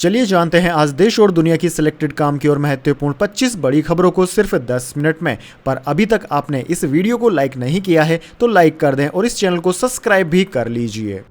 चलिए जानते हैं आज देश और दुनिया की सिलेक्टेड काम की और महत्वपूर्ण 25 बड़ी खबरों को सिर्फ 10 मिनट में। पर अभी तक आपने इस वीडियो को लाइक नहीं किया है तो लाइक कर दें और इस चैनल को सब्सक्राइब भी कर लीजिए।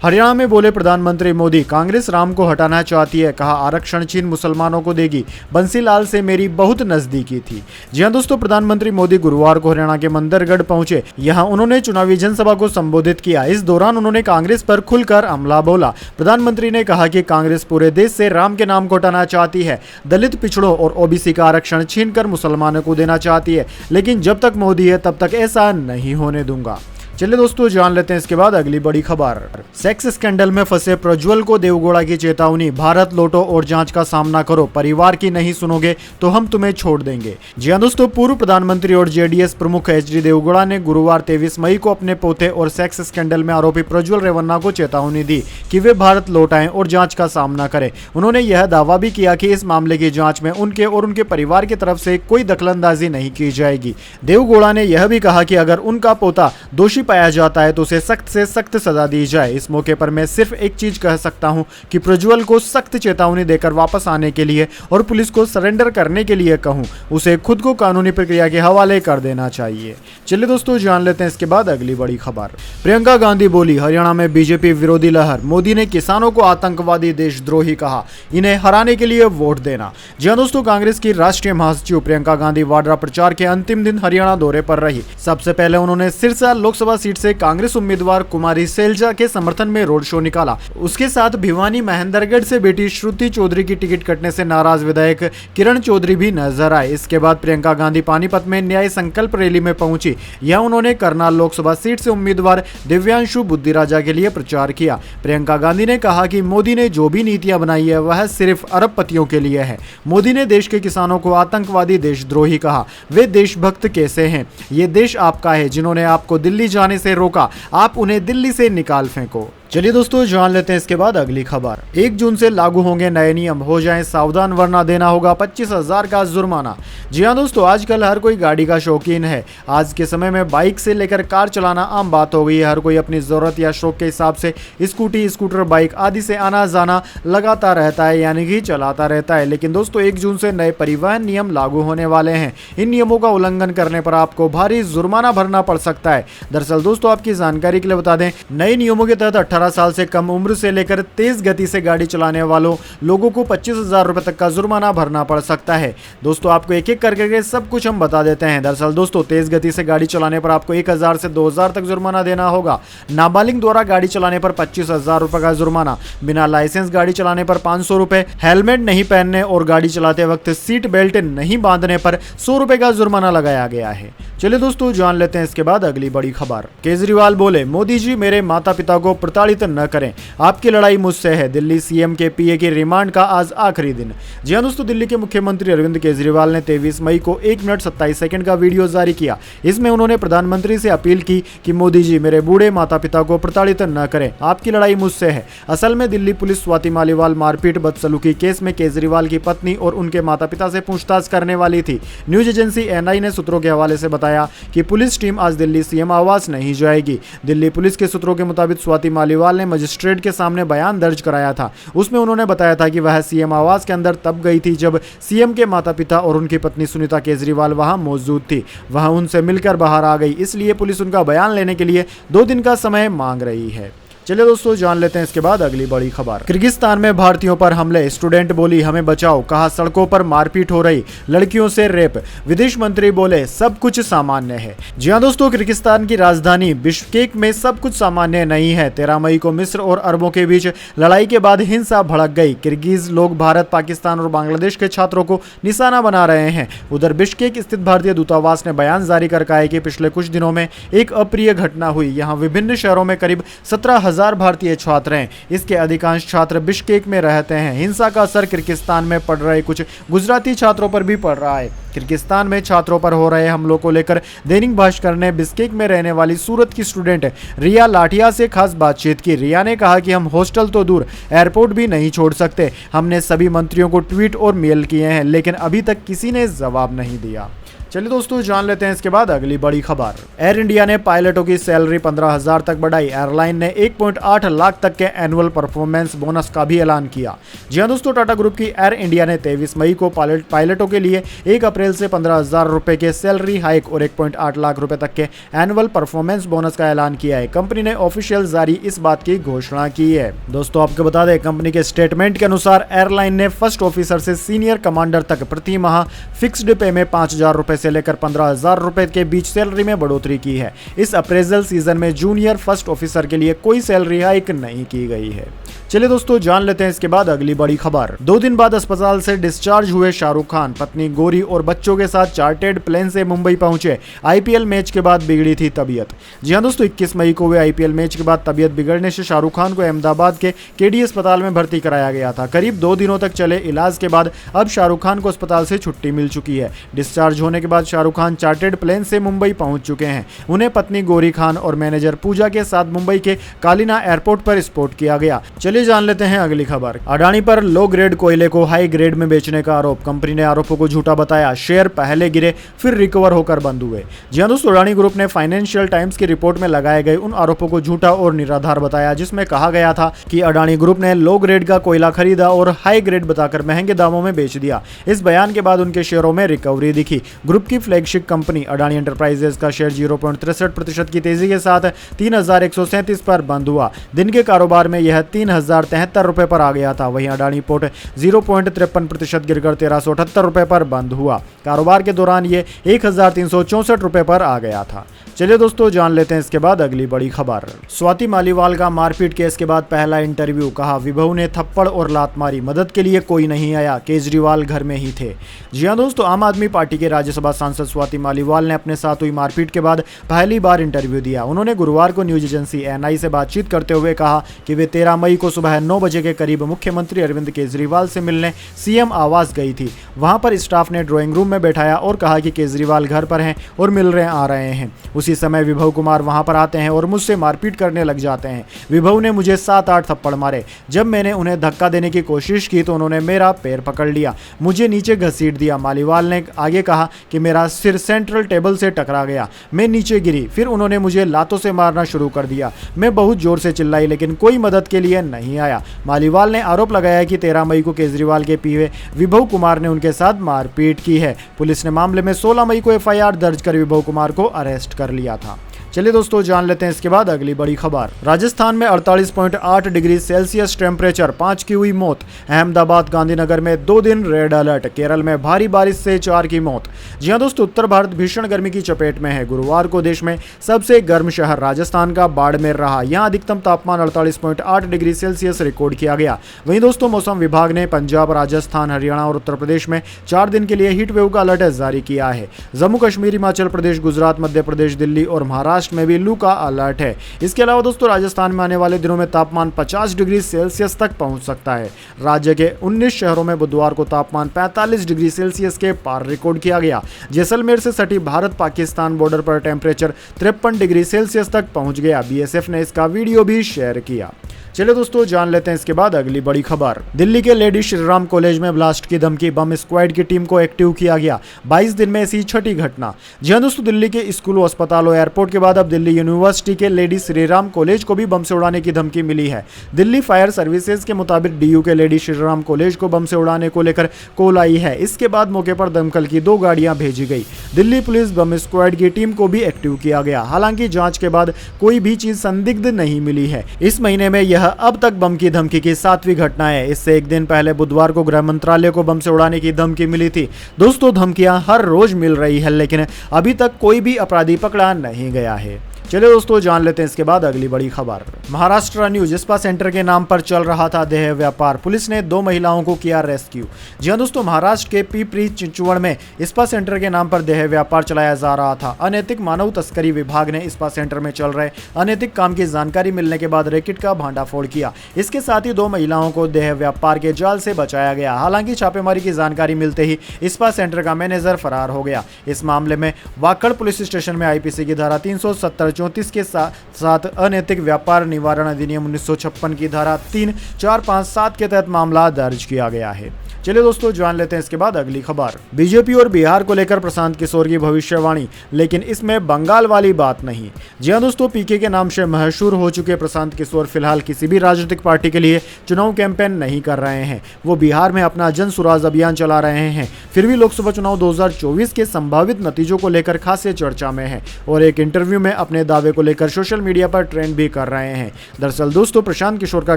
हरियाणा में बोले प्रधानमंत्री मोदी, कांग्रेस राम को हटाना चाहती है, कहा आरक्षण चीन मुसलमानों को देगी, बंसीलाल से मेरी बहुत नजदीकी थी। जी हां दोस्तों, प्रधानमंत्री मोदी गुरुवार को हरियाणा के मंदरगढ़ पहुंचे। यहां उन्होंने चुनावी जनसभा को संबोधित किया। इस दौरान उन्होंने कांग्रेस पर खुलकर हमला बोला। प्रधानमंत्री ने कहा कि कांग्रेस पूरे देश से राम के नाम को हटाना चाहती है, दलित, पिछड़ों और ओबीसी का आरक्षण छीनकर मुसलमानों को देना चाहती है, लेकिन जब तक मोदी है तब तक ऐसा नहीं होने दूंगा। चलिए दोस्तों जान लेते हैं इसके बाद अगली बड़ी खबर। सेक्स स्कैंडल में फंसे प्रज्वल को देवगौड़ा की चेतावनी, भारत लौटो और जांच का सामना करो, परिवार की नहीं सुनोगे तो हम तुम्हें छोड़ देंगे। जी हां दोस्तों, पूर्व प्रधानमंत्री और जेडीएस प्रमुख एचडी देवगौड़ा ने गुरुवार 23 मई को अपने पोते और सेक्स स्कैंडल में आरोपी प्रज्वल रेवन्ना को चेतावनी दी कि वे भारत लौट आएं और जांच का सामना करें। उन्होंने यह दावा भी किया कि इस मामले की जांच में उनके और उनके परिवार की तरफ से कोई दखलंदाजी नहीं की जाएगी। देवगौड़ा ने यह भी कहा कि अगर उनका पोता दोषी पाया जाता है तो उसे सख्त से सख्त सजा दी जाए। इस मौके पर मैं सिर्फ एक चीज कह सकता हूं कि प्रज्वल को सख्त चेतावनी देकर वापस आने के लिए और पुलिस को सरेंडर करने के लिए कहूं, उसे खुद को कानूनी प्रक्रिया के हवाले कर देना चाहिए। चलिए दोस्तों जान लेते हैं इसके बाद अगली बड़ी खबर। प्रियंका गांधी बोली, हरियाणा में बीजेपी विरोधी लहर, मोदी ने किसानों को आतंकवादी देशद्रोही कहा, इन्हें हराने के लिए वोट देना। जी हां दोस्तों, कांग्रेस की राष्ट्रीय महासचिव प्रियंका गांधी वाड्रा प्रचार के अंतिम दिन हरियाणा दौरे पर रही। सबसे पहले उन्होंने सिरसा लोकसभा सीट से कांग्रेस उम्मीदवार कुमारी सैलजा के समर्थन में रोड शो निकाला। उसके साथ भिवानी महेंद्रगढ़ से बेटी श्रुति चौधरी की टिकट कटने से नाराज विधायक किरण चौधरी भी नजर आए। इसके बाद प्रियंका गांधी पानीपत में न्याय संकल्प रैली में पहुंची। यह उन्होंने करनाल लोकसभा सीट से उम्मीदवार दिव्यांशु बुद्धिराजा के लिए प्रचार किया। प्रियंका गांधी ने कहा कि मोदी ने जो भी नीतियां बनाई है वह सिर्फ अरबपतियों के लिए है। मोदी ने देश के किसानों को आतंकवादी देशद्रोही कहा। वे देशभक्त कैसे हैं? ये देश आपका है, जिन्होंने आपको दिल्ली जाने से रोका, आप उन्हें दिल्ली से निकाल फेंको। चलिए दोस्तों जान लेते हैं इसके बाद अगली खबर। 1 जून से लागू होंगे नए नियम, हो जाएं सावधान वरना देना होगा 25,000 का जुर्माना। जी हां दोस्तों, आजकल हर कोई गाड़ी का शौकीन है। आज के समय में बाइक से लेकर कार चलाना आम बात हो गई है। हर कोई अपनी जरूरत या शौक के हिसाब से स्कूटी, स्कूटर, बाइक आदि से आना जाना लगाता रहता है, यानी कि चलाता रहता है। लेकिन दोस्तों 1 जून से नए परिवहन नियम लागू होने वाले हैं। इन नियमों का उल्लंघन करने पर आपको भारी जुर्माना भरना पड़ सकता है। दरअसल दोस्तों आपकी जानकारी के लिए बता दें, नए नियमों के तहत 18 साल से कम उम्र से लेकर तेज गति से गाड़ी चलाने वालों लोगों को 25,000 रुपए तक का जुर्माना भरना पड़ सकता है। दोस्तों आपको एक एक करके सब कुछ हम बता देते हैं। दरअसल दोस्तों तेज गति से गाड़ी चलाने पर आपको 1,000 से 2,000 तक जुर्माना देना होगा। नाबालिग द्वारा गाड़ी चलाने पर 25,000 रुपए का जुर्माना, बिना लाइसेंस गाड़ी चलाने पर 500 रुपए, हेलमेट नहीं पहनने और गाड़ी चलाते वक्त सीट बेल्ट नहीं बांधने पर 100 रुपए का जुर्माना लगाया गया है। चलिए दोस्तों जान लेते हैं इसके बाद अगली बड़ी खबर। केजरीवाल बोले, मोदी जी मेरे माता पिता को प्रताड़ित न करें, आपकी लड़ाई मुझसे है। दिल्ली सीएम के पीए की रिमांड का आज आखिरी दिन। जी हां दोस्तों, दिल्ली के मुख्यमंत्री अरविंद केजरीवाल ने 23 मई को 1 मिनट 27 सेकंड का वीडियो जारी किया। इसमें उन्होंने प्रधानमंत्री से अपील की कि मोदी जी मेरे बूढ़े माता पिता को प्रताड़ित न करें, आपकी लड़ाई मुझसे है। असल में दिल्ली पुलिस स्वाति मालीवाल मारपीट बदसलूकी केस में केजरीवाल की पत्नी और उनके माता पिता से पूछताछ करने वाली थी। न्यूज एजेंसी एनआई ने सूत्रों के हवाले से बताया कि पुलिस टीम आज दिल्ली सीएम आवास नहीं जाएगी। दिल्ली पुलिस के सूत्रों के मुताबिक स्वाति मालीवाल ने मजिस्ट्रेट के सामने बयान दर्ज कराया था। उसमें उन्होंने बताया था कि वह सीएम आवास के अंदर तब गई थी जब सीएम के माता पिता और उनकी पत्नी सुनीता केजरीवाल वहां मौजूद थी। वह उनसे मिलकर बाहर आ गई, इसलिए पुलिस उनका बयान लेने के लिए 2 दिन का समय मांग रही है। चलिए दोस्तों जान लेते हैं इसके बाद अगली बड़ी खबर। किर्गिस्तान में भारतीयों पर हमले, स्टूडेंट बोली हमें बचाओ, कहा सड़कों पर मारपीट हो रही, लड़कियों से रेप। विदेश मंत्री बोले सब कुछ सामान्य है। जी हां दोस्तों, किर्गिस्तान की राजधानी बिश्केक में सब कुछ सामान्य नहीं है। 13 मई को मिस्र और अरबों के बीच लड़ाई के बाद हिंसा भड़क गई। किर्गिज लोग भारत, पाकिस्तान और बांग्लादेश के छात्रों को निशाना बना रहे हैं। उधर बिश्केक स्थित भारतीय दूतावास ने बयान जारी कर कहा है कि पिछले कुछ दिनों में एक अप्रिय घटना हुई। यहाँ विभिन्न शहरों में करीब 17,000 भारतीय छात्र हैं। इसके अधिकांश छात्र बिश्केक में रहते हैं। हिंसा का असर किर्गिस्तान में पड़ रहे कुछ गुजराती छात्रों पर भी पड़ रहा है। किर्गिस्तान में छात्रों पर हो रहे हमलों को लेकर दैनिक भास्कर ने बिश्केक में रहने वाली सूरत की स्टूडेंट रिया लाठिया से खास बातचीत की। रिया ने कहा कि हम हॉस्टल तो दूर, एयरपोर्ट भी नहीं छोड़ सकते। हमने सभी मंत्रियों को ट्वीट और मेल किए हैं, लेकिन अभी तक किसी ने जवाब नहीं दिया। चलिए दोस्तों जान लेते हैं इसके बाद अगली बड़ी खबर। एयर इंडिया ने पायलटों की सैलरी 15,000 तक बढ़ाई। एयरलाइन ने 1.8 लाख तक के एनुअल परफॉर्मेंस बोनस का भी ऐलान किया। जी हाँ दोस्तों, टाटा ग्रुप की एयर इंडिया ने 23 मई को पायलटों के लिए 1 अप्रैल से 15,000 रुपए के सैलरी हाइक और 1.8 लाख रुपए तक के एनुअल परफॉर्मेंस बोनस का ऐलान किया है। कंपनी ने ऑफिशियल जारी इस बात की घोषणा की है। दोस्तों आपको बता दें, कंपनी के स्टेटमेंट के अनुसार एयरलाइन ने फर्स्ट ऑफिसर से सीनियर कमांडर तक प्रति माह फिक्स्ड पे में 5,000 रुपए से लेकर 15,000 रुपए के बीच सैलरी में बढ़ोतरी की है। इस अप्रेजल सीजन में जूनियर फर्स्ट ऑफिसर के लिए कोई सैलरी हाइक नहीं की गई है। चलिए दोस्तों जान लेते हैं इसके बाद अगली बड़ी खबर। 2 दिन बाद अस्पताल से डिस्चार्ज हुए शाहरुख खान पत्नी गौरी और बच्चों के साथ चार्टर्ड प्लेन से मुंबई पहुंचे। आईपीएल मैच के बाद बिगड़ी थी तबीयत। जी हां दोस्तों, 21 मई को हुए आईपीएल मैच के बाद तबीयत बिगड़ने से शाहरुख खान को अहमदाबाद के केडी अस्पताल में भर्ती कराया गया था। करीब 2 दिनों तक चले इलाज के बाद अब शाहरुख खान को अस्पताल से छुट्टी मिल चुकी है। डिस्चार्ज होने के बाद शाहरुख खान चार्टर्ड प्लेन से मुंबई पहुंच चुके हैं। उन्हें पत्नी गौरी खान और मैनेजर पूजा के साथ मुंबई के कालिना एयरपोर्ट पर स्पॉट किया गया। चलिए जान लेते हैं अगली खबर। अडानी पर लो ग्रेड कोयले को हाई ग्रेड में बेचने का आरोप। कंपनी ने आरोपों को झूठा बताया। शेयर पहले गिरे फिर रिकवर होकर बंद हुए। जी हां दोस्तों, अडानी ग्रुप ने फाइनेंशियल टाइम्स की रिपोर्ट में लगाए गए उन आरोपों को झूठा और निराधार बताया, जिसमें कहा गया था कि अडानी ग्रुप ने लो ग्रेड का कोयला खरीदा और हाई ग्रेड बताकर महंगे दामों में बेच दिया। इस बयान के बाद उनके शेयरों में रिकवरी दिखी। ग्रुप की फ्लैगशिप कंपनी अडानी एंटरप्राइजेज का शेयर 0.63% की तेजी के साथ 3,137 पर बंद हुआ। दिन के कारोबार में यह 3,073 रुपए पर आ गया था। वहीं अडानी पोर्ट 0.53% गिरकर 1,378 रुपए पर बंद हुआ। कारोबार के दौरान ये 1,364 रुपए पर आ गया था। चलिए दोस्तों जान लेते हैं इसके बाद अगली बड़ी खबर। स्वाति मालीवाल का मारपीट केस के बाद पहला इंटरव्यू। कहा विभू ने थप्पड़ और लात मारी, मदद के लिए कोई नहीं आया, केजरीवाल घर में ही थे। जी हां दोस्तों, आम आदमी पार्टी के राज्यसभा सांसद स्वाति मालीवाल ने अपने साथ हुई मारपीट के बाद पहली बार इंटरव्यू दिया। उन्होंने गुरुवार को न्यूज एजेंसी एएनआई से बातचीत करते हुए कहा कि वे 13 मई को सुबह 9 बजे के करीब मुख्यमंत्री अरविंद केजरीवाल से मिलने सीएम आवास गई थी। वहां पर स्टाफ ने ड्राइंग रूम में बैठाया और कहा कि केजरीवाल घर पर हैं और मिल आ रहे हैं। उसी समय विभू कुमार वहां पर आते हैं और मुझसे मारपीट करने लग जाते हैं। विभू ने मुझे 7-8 थप्पड़ मारे। जब मैंने उन्हें धक्का देने की कोशिश की तो उन्होंने मेरा पैर पकड़ लिया, मुझे नीचे घसीट दिया। मालीवाल ने आगे कहा कि मेरा सिर सेंट्रल टेबल से टकरा गया, मैं नीचे गिरी, फिर उन्होंने मुझे लातों से मारना शुरू कर दिया। मैं बहुत जोर से चिल्लाई लेकिन कोई मदद के लिए नहीं आया। मालीवाल ने आरोप लगाया कि 13 मई को केजरीवाल के पीए विभू कुमार ने उनके साथ मारपीट की है। पुलिस ने मामले में 16 मई को एफआईआर दर्ज कर विभू कुमार को अरेस्ट कर लिया था। चलिए दोस्तों जान लेते हैं इसके बाद अगली बड़ी खबर। राजस्थान में 48.8 डिग्री सेल्सियस टेम्परेचर, 5 की हुई मौत। अहमदाबाद गांधीनगर में 2 दिन रेड अलर्ट। केरल में भारी बारिश से 4 की मौत। जी हां दोस्तों, उत्तर भारत भीषण गर्मी की चपेट में है। गुरुवार को देश में सबसे गर्म शहर राजस्थान का बाड़मेर रहा। यहां अधिकतम तापमान 48.8 डिग्री सेल्सियस रिकॉर्ड किया गया। वहीं दोस्तों मौसम विभाग ने पंजाब, राजस्थान, हरियाणा और उत्तर प्रदेश में 4 दिन के लिए हीट वेव का अलर्ट जारी किया है। जम्मू कश्मीर, हिमाचल प्रदेश, गुजरात, मध्य प्रदेश, दिल्ली और महाराष्ट्र में भी लू का अलर्ट है। इसके अलावा दोस्तों राजस्थान में आने वाले दिनों में तापमान 50 डिग्री सेल्सियस तक पहुंच सकता है। राज्य के 19 शहरों में बुधवार को तापमान 45 डिग्री सेल्सियस के पार रिकॉर्ड किया गया। जैसलमेर से सटी भारत पाकिस्तान बॉर्डर पर टेम्परेचर 53 डिग्री सेल्सियस तक पहुंच गया। बीएसएफ ने इसका वीडियो भी शेयर किया। चलिए दोस्तों जान लेते हैं इसके बाद अगली बड़ी खबर। दिल्ली के लेडी श्रीराम कॉलेज में ब्लास्ट की धमकी, बम स्क्वाड की टीम को एक्टिव किया गया। 22 दिन में ऐसी छठी घटना। जी हां दोस्तों, दिल्ली के स्कूलों, अस्पतालों, एयरपोर्ट के बाद अब दिल्ली यूनिवर्सिटी के लेडी श्रीराम कॉलेज को भी बम से उड़ाने की धमकी मिली है। दिल्ली फायर सर्विसेज के मुताबिक डीयू के लेडी श्रीराम कॉलेज को बम से उड़ाने को लेकर कॉल आई है। इसके बाद मौके पर दमकल की 2 गाड़ियां भेजी गई। दिल्ली पुलिस बम स्क्वाड की टीम को भी एक्टिव किया गया। हालांकि जांच के बाद कोई भी चीज संदिग्ध नहीं मिली है। इस महीने में यह अब तक बम की धमकी की 7वीं घटना है। इससे एक दिन पहले बुधवार को गृह मंत्रालय को बम से उड़ाने की धमकी मिली थी। दोस्तों धमकियां हर रोज मिल रही है, लेकिन अभी तक कोई भी अपराधी पकड़ा नहीं गया है। चलिए दोस्तों जान लेते हैं इसके बाद अगली बड़ी खबर। महाराष्ट्र न्यूज, स्पा सेंटर के नाम पर चल रहा था देह व्यापार, पुलिस ने 2 महिलाओं को किया रेस्क्यू। जी हां दोस्तों, महाराष्ट्र के पिपरी चिंचवड़ में स्पा सेंटर के नाम पर देह व्यापार चलाया जा रहा था। अनैतिक मानव तस्करी विभाग ने स्पा सेंटर में चल रहे अनैतिक काम की जानकारी मिलने के बाद रैकेट का भांडाफोड़ किया। इसके साथ ही 2 महिलाओं को देह व्यापार के जाल से बचाया गया। हालांकि छापेमारी की जानकारी मिलते ही स्पा सेंटर का मैनेजर फरार हो गया। इस मामले में वाकड़ पुलिस स्टेशन में आईपीसी की धारा 370-34 के साथ अनैतिक व्यापार निवारण अधिनियम 1956 की धारा 3, 4, 5, 7 के तहत मामला दर्ज किया गया है। चलिए दोस्तों जान लेते हैं इसके बाद अगली खबर। बीजेपी और बिहार को लेकर प्रशांत किशोर की भविष्यवाणी, लेकिन इसमें बंगाल वाली बात नहीं। जी हाँ दोस्तों, पीके के नाम से मशहूर हो चुके प्रशांत किशोर फिलहाल किसी भी राजनीतिक पार्टी के लिए चुनाव कैंपेन नहीं कर रहे हैं। वो बिहार में अपना जन सुराज अभियान चला रहे हैं। फिर भी लोकसभा चुनाव 2024 के संभावित नतीजों को लेकर खासी चर्चा में है और एक इंटरव्यू में अपने दावे को लेकर सोशल मीडिया पर ट्रेंड भी कर रहे हैं। दरअसल दोस्तों, प्रशांत किशोर का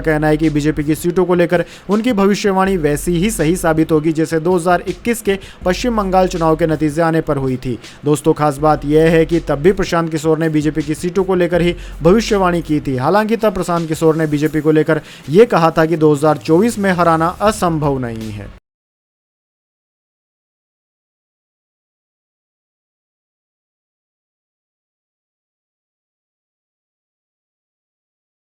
कहना है कि बीजेपी की सीटों को लेकर उनकी भविष्यवाणी वैसी ही सही साबित होगी जैसे 2021 के पश्चिम बंगाल चुनाव के नतीजे आने पर हुई थी। दोस्तों, खास बात यह है कि तब भी प्रशांत किशोर ने बीजेपी की सीटों को लेकर ही भविष्यवाणी की थी। हालांकि तब प्रशांत किशोर ने बीजेपी को लेकर यह कहा था कि 2024 में हराना असंभव नहीं है।